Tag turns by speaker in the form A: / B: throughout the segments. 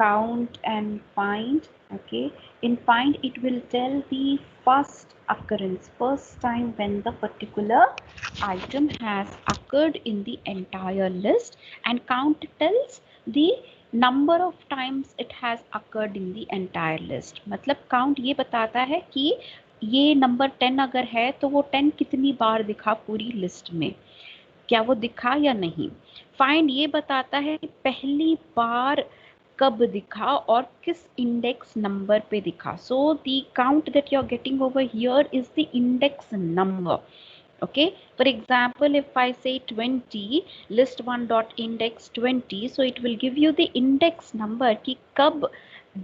A: count and find. Okay, in find it will tell the first occurrence, first time when the particular item has occurred in the entire list, and count tells the number of times it has occurred in the entire list. मतलब count ये बताता है कि ये number 10 अगर है तो वो 10 कितनी बार दिखा पूरी लिस्ट में, क्या वो दिखा या नहीं। फाइंड ये बताता है कि पहली बार कब दिखा और किस इंडेक्स नंबर पे दिखा। So the count that you are getting over here is the index number. Okay, for example, if I say 20, list1 dot index 20, so it will give you the index number ki kab,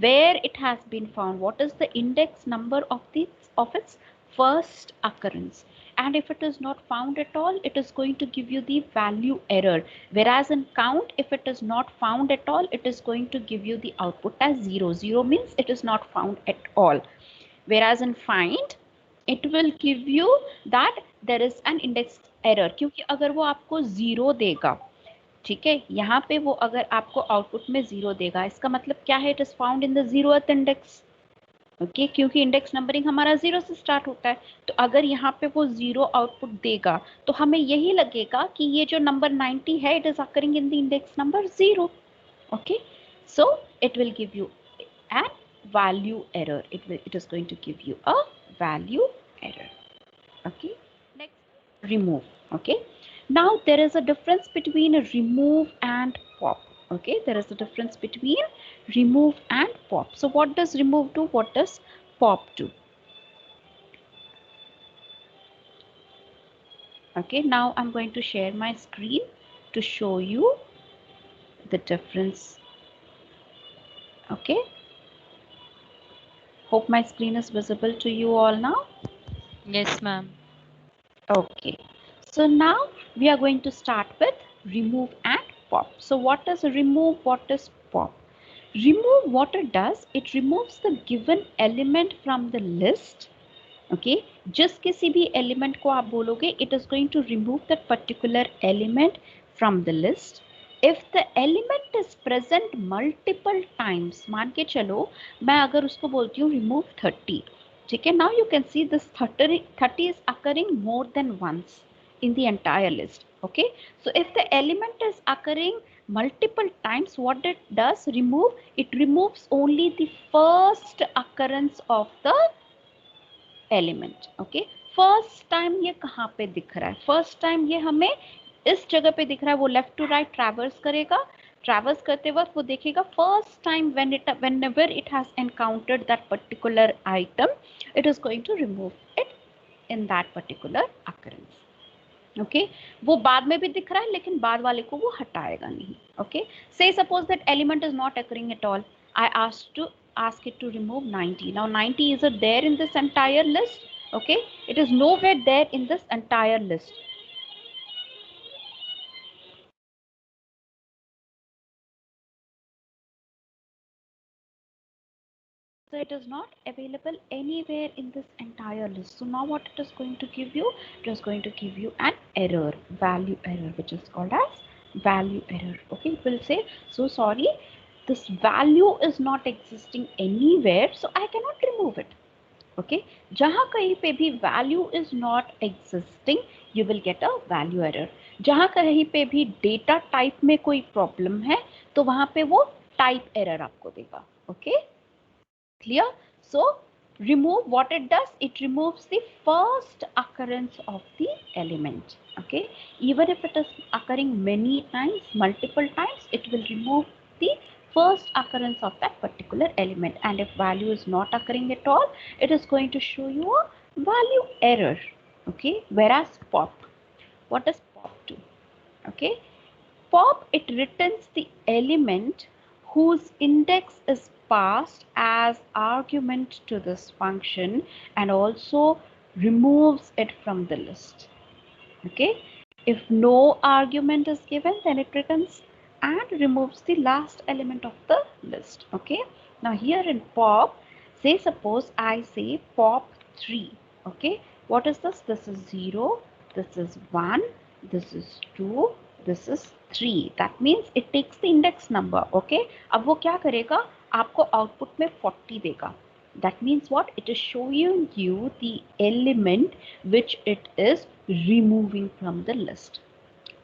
A: where it has been found, what is the index number of its first occurrence. And if it is not found at all, it is going to give you the value error, whereas in count, if it is not found at all, it is going to give you the output as 0. 0 means it is not found at all, whereas in find it will give you that there is an index error, क्योंकि अगर वो आपको 0 देगा, ठीक है, यहाँ पे वो अगर आपको आउटपुट में 0 देगा, इसका मतलब क्या है, it is found in the 0th index. Okay, क्योंकि इंडेक्स नंबरिंग हमारा 0 से स्टार्ट होता है, तो अगर यहाँ पे वो 0 आउटपुट देगा तो हमें यही लगेगा कि ये जो नंबर 90 है, it is occurring in the index number 0। Okay, so it will give you an value error, it is going to give you a value error। Okay, next, remove। Okay, now there is a difference between a remove and pop। Okay, there is a difference between remove and pop। So what does remove do, what does pop do? Okay, now I'm going to share my screen to show you the difference। Okay, hope my screen is visible to you all now।
B: Yes, ma'am.
A: Okay, so now we are going to start with remove and pop। So what is remove, what is pop? Remove, what it does, it removes the given element from the list। Okay, just किसी भी element को आप बोलोगे, it is going to remove that particular element from the list। If the element is present multiple times, मान के चलो मैं अगर उसको बोलती हूँ remove 30, ठीक है, now you can see this 30 is occurring more than once in the entire list। Okay, so if the element is occurring multiple times, what it does, remove, it removes only the first occurrence of the element. Okay, first time ये कहाँ पे दिख रहा है, first time ये हमें इस जगह पे दिख रहा है, वो लेफ्ट टू राइट ट्रैवर्स करेगा, ट्रैवर्स करते वक्त वो देखेगा first time whenever it has encountered that particular item, it is going to remove it in that particular occurrence। Okay, वो बाद में भी दिख रहा है लेकिन बाद वाले को वो हटाएगा नहीं। ओके, से suppose that element is not occurring at all, I ask it to remove 90। now 90 is there in this entire list? Okay, it is nowhere there in this entire list। So it is not available anywhere in this entire list। So now what it is going to give you, it is going to give you an error, value error, which is called as value error। Okay, it will say, so sorry, this value is not existing anywhere, so I cannot remove it। Okay, जहाँ कहीं पे भी value is not existing, you will get a value error। जहाँ कहीं पे भी data type में कोई problem है तो वहाँ पे वो type error आपको देगा। Okay, clear? So remove, what it does, it removes the first occurrence of the element। Okay, even if it is occurring many times, multiple times, it will remove the first occurrence of that particular element। and if value is not occurring at all, it is going to show you a value error। Okay, whereas pop, what does pop do? Okay, pop, it returns the element whose index is passed as argument to this function and also removes it from the list। Okay, if no argument is given, then it returns and removes the last element of the list। Okay, now here in pop, say suppose I say pop 3। Okay, what is this? This is 0, this is 1, this is 2, this is 3, that means it takes the index number. Okay, अब वो क्या करेगा, आपको output में 40 देगा. That means what? It is showing you the element which it is removing from the list.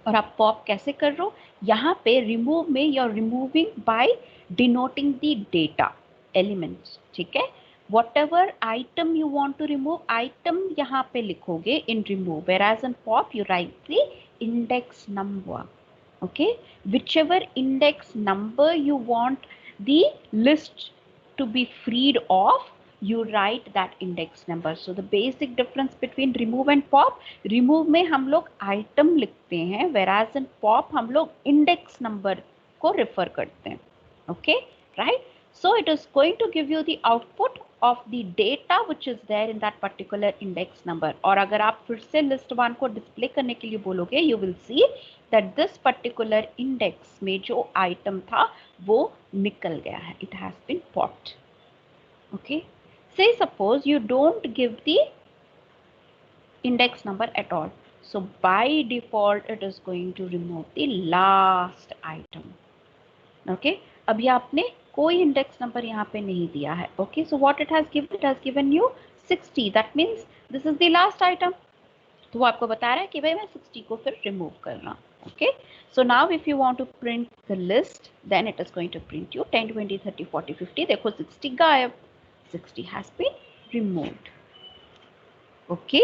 A: और आप pop कैसे कर रहे हो, यहाँ पे रिमूव में you are removing by denoting the data elements. ठीक है, whatever item you want to remove, item यहाँ पे लिखोगे इन remove, whereas in pop you write the index number. Okay, whichever index number you want the list to be freed of, you write that index number. So the basic difference between remove and pop, remove में हम लोग item लिखते हैं, whereas in pop हम लोग index number को refer करते हैं. Okay, right? So it is going to give you the output of the data which is there in that particular index number. और अगर आप फिर से list 1 को display करने के लिए बोलोगे, you will see that this particular index में जो item था वो निकल गया है. It has been popped. Okay, say suppose you don't give the index number at all, so by default it is going to remove the last item. Okay, अभी आपने कोई index number यहाँ पे नहीं दिया है. Okay, so what it has given you 60, that means this is the last item. तो वो आपको बता रहा है कि भाई मैं 60 को फिर remove करना. Okay, so now if you want to print the list, then it is going to print you 10, 20, 30, 40, 50. देखो 60 गायब, 60 has been removed. Okay,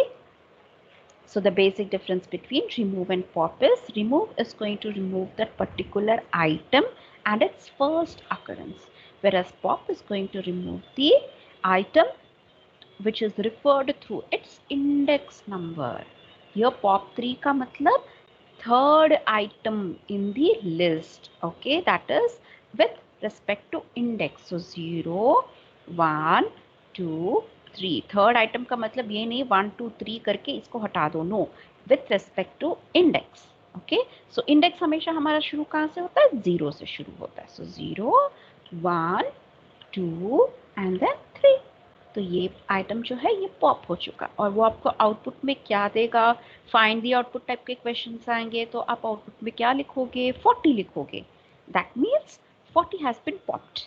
A: so the basic difference between remove and pop is remove is going to remove that particular item and its first occurrence, whereas pop is going to remove the item which is referred through its index number. Here pop 3 का मतलब third item in the list. Okay, that is with respect to index. So 0, 1, 2, 3. Third item का मतलब ये नहीं 1, 2, 3 करके इसको हटा दो, no, with respect to index. Okay, so index हमेशा हमारा शुरू कहाँ से होता है, 0 से शुरू होता है. सो 0, 1, 2 एंड देन 3. तो ये आइटम जो है ये पॉप हो चुका, और वो आपको आउटपुट में क्या देगा, फाइंड दी आउटपुट टाइप के क्वेश्चंस आएंगे, तो आप आउटपुट में क्या लिखोगे, 40 लिखोगे. That means 40 has been popped.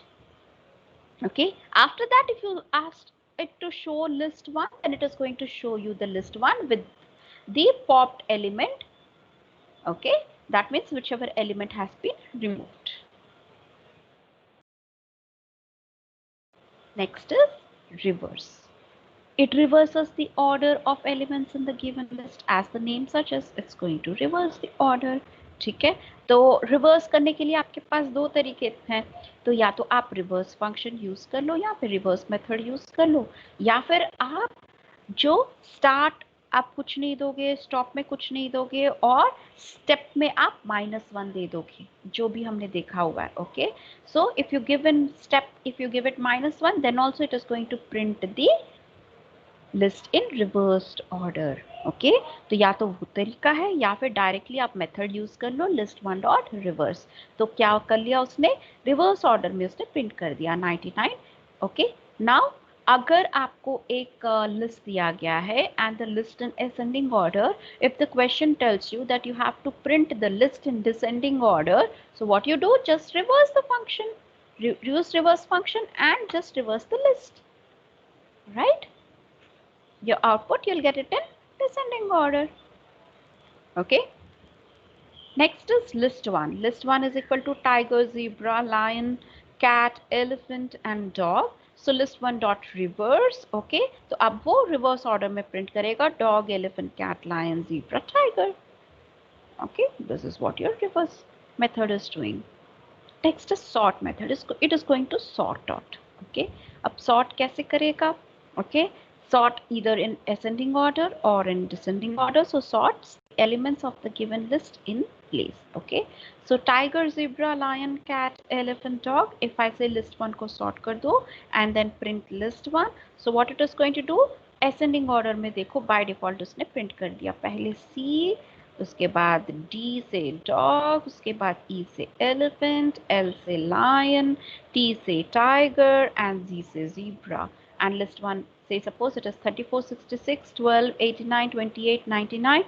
A: Okay, after that if you ask it to show list 1, then it is going to show you the list 1 with the popped element. Okay, that means whichever element has been removed. Next is reverse. It reverses the order of elements in the given list. As the name suggests, it's going to reverse the order. ठीक है, तो reverse करने के लिए आपके पास दो तरीके हैं. तो या तो आप रिवर्स फंक्शन यूज कर लो, या फिर रिवर्स मेथड यूज कर लो, या फिर आप जो स्टार्ट आप कुछ नहीं दोगे, स्टॉप में कुछ नहीं दोगे, और स्टेप में आप -1 दे दोगे, जो भी हमने देखा हुआ है. Okay, so if you give in step, if you give it -1, then also it is going to print the list in reversed order. Okay, तो या तो वो तरीका है, या फिर डायरेक्टली आप मेथड यूज कर लो लिस्ट 1 डॉट रिवर्स. तो क्या कर लिया उसने, रिवर्स ऑर्डर में उसने प्रिंट कर दिया 99. ओके, नाउ अगर आपको एक लिस्ट दिया गया है and the list in ascending order, if the question tells you that you have to print the list in descending order, so what you do, just reverse the function, use reverse function and just reverse the list, right? Your output, you'll get it in descending order. Okay, next is list 1. List 1 is equal to tiger, zebra, lion, cat, elephant and dog. So list 1 dot reverse. Okay, तो अब वो reverse order में print करेगा dog, elephant, cat, lion, zebra, tiger. Okay, this is what your reverse method is doing. Next is sort method. It is going to sort out. Okay, अब sort कैसे करेगा? Okay, sort either in ascending order or in descending order. So sorts elements of the given list in place. Okay, so tiger, zebra, lion, cat, elephant, dog. If I say list 1 को sort कर दो and then print list 1, so what it is going to do, ascending order में देखो by default उसने print कर दिया, पहले C, उसके बाद D से dog, उसके बाद E से elephant, L से lion, T से tiger and Z से zebra. And list 1, say suppose it is 34, 66, 12, 89, 28, 99.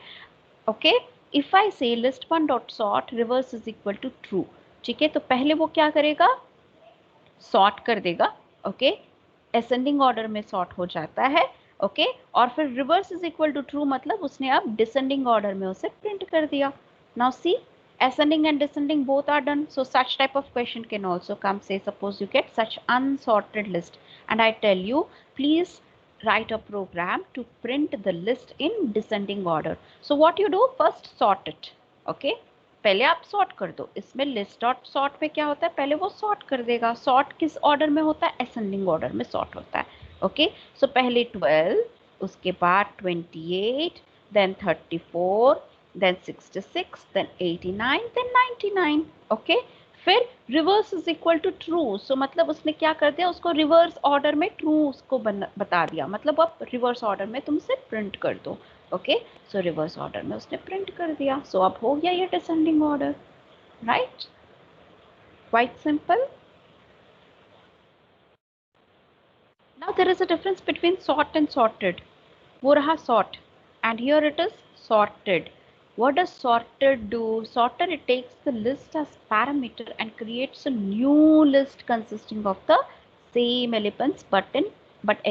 A: Okay, if I say list one dot sort reverse is equal to true, ठीक है, तो पहले वो क्या करेगा, सॉर्ट कर देगा, ओके, असेंडिंग ऑर्डर में सॉर्ट हो जाता है, ओके, और फिर reverse is equal to true मतलब उसने अब डिसेंडिंग ऑर्डर में उसे प्रिंट कर दिया. Now see, ascending and descending both are done, so such type of question can also come. Say suppose you get such unsorted list and I tell you please write a program to print the list in descending order. So what you do, first sort it, okay, पहले आप sort कर दो. इसमें list dot sort में क्या होता है, पहले वो सॉर्ट कर देगा. सॉर्ट किस ऑर्डर में होता है, असेंडिंग ऑर्डर में सॉर्ट होता है, ओके. सो पहले 12, उसके बाद 28, then 34, then 66, then 89, then 99, okay. फिर reverse is equal to true, so मतलब उसने क्या कर दिया, उसको रिवर्स ऑर्डर में ट्रू उसको बता दिया, मतलब अब रिवर्स ऑर्डर में तुम इसे प्रिंट कर दो, ओके. सो रिवर्स ऑर्डर में उसने प्रिंट कर दिया, सो अब हो गया ये descending order, right. Quite simple. Now there is a difference between sort and sorted. वो रहा sort and here it is sorted. What does sorted do? Sorted, it takes the list as parameter and creates a new list consisting of the same elements but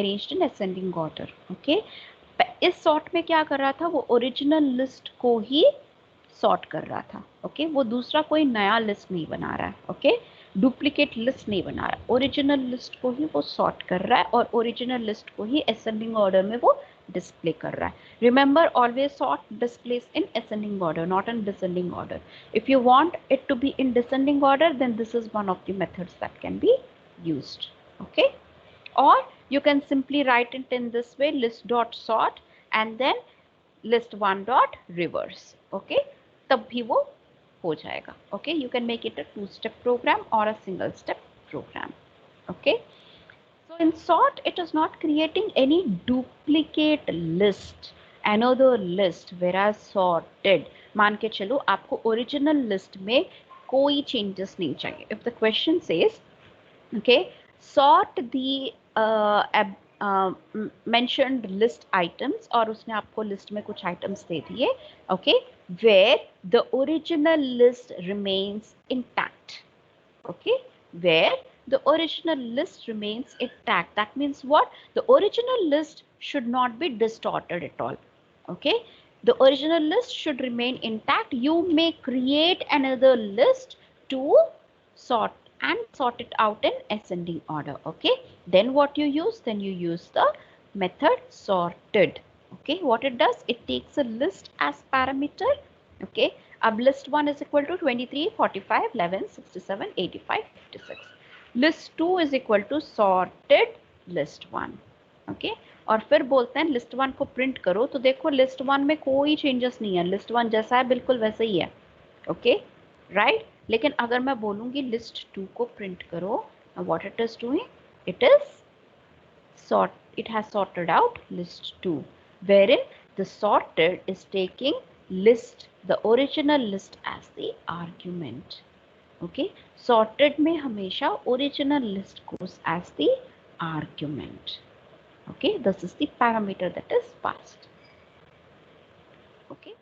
A: arranged in ascending order, okay. इस sort में क्या कर रहा था, वो original list को ही sort कर रहा था, ओके. वो दूसरा कोई नया लिस्ट नहीं बना रहा है, ओके. डुप्लीकेट लिस्ट नहीं बना रहा, ओरिजिनल लिस्ट को ही वो सॉर्ट कर रहा है और ओरिजिनल लिस्ट को ही असेंडिंग ऑर्डर में वो डिस्प्ले कर रहा है. Remember, always sort displays in ascending order, not in descending order. If you want it to be in descending order, then this is one of the methods that can be used, okay. or you can simply write it in this way, list dot sort and then list one dot reverse, okay. तब भी वो हो जाएगा, okay. You can make it a two-step program or a single step program, okay. So in sort, it is not creating any duplicate list, another list, whereas sorted, मान के चलो आपको original list में कोई changes नहीं चाहिए. If the question says, okay, sort the mentioned list items, और उसने आपको list में कुछ items दे दिए, okay, where the original list remains intact, okay, where the original list remains intact. That means what? The original list should not be distorted at all, okay. The original list should remain intact. You may create another list to sort and sort it out in ascending order, okay. Then what you use, then you use the method sorted, okay. What it does, it takes a list as parameter, okay. अब list 1 is equal to 23, 45, 11, 67, 85, 56. List 2 is equal to sorted list 1, okay. और फिर बोलते हैं list 1 को print करो, तो देखो list 1 में कोई changes नहीं है, list 1 जैसा है बिल्कुल वैसे ही है, okay, right. लेकिन अगर मैं बोलूँगी list 2 को print करो, what it is doing, it has sorted out list 2, wherein the sorted is taking list, the original list as the argument, okay. Sorted में हमेशा original list goes as the argument, okay. This is the parameter that is passed, okay.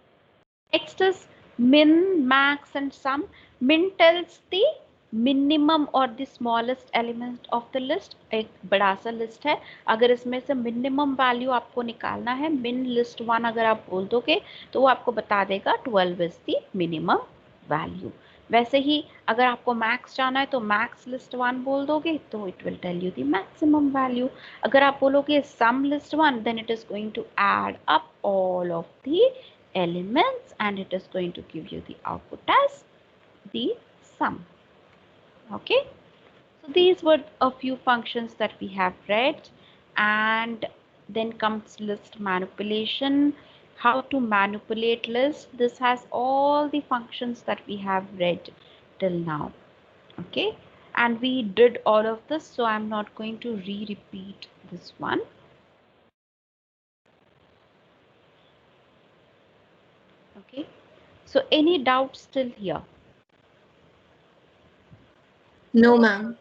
A: Next is min, max and sum. Min tells the minimum or the smallest element of the list. एक बड़ा सा list है, अगर इसमें से minimum value आपको निकालना है, min list 1 अगर आप बोल दोगे तो वो आपको बता देगा 12 is the minimum value. वैसे ही अगर आपको मैक्स जाना है तो मैक्स लिस्ट 1 बोल दोगे तो it will tell you the maximum value. अगर आप बोलोगे sum list 1, then it is going to add up all of the elements and it is going to give you the output as the sum, okay. So these were a few functions that we have read, and then comes list manipulation. How to manipulate list, this has all the functions that we have read till now, okay. And we did all of this, so I'm not going to repeat this one, okay. So any doubts still here?
C: No, ma'am.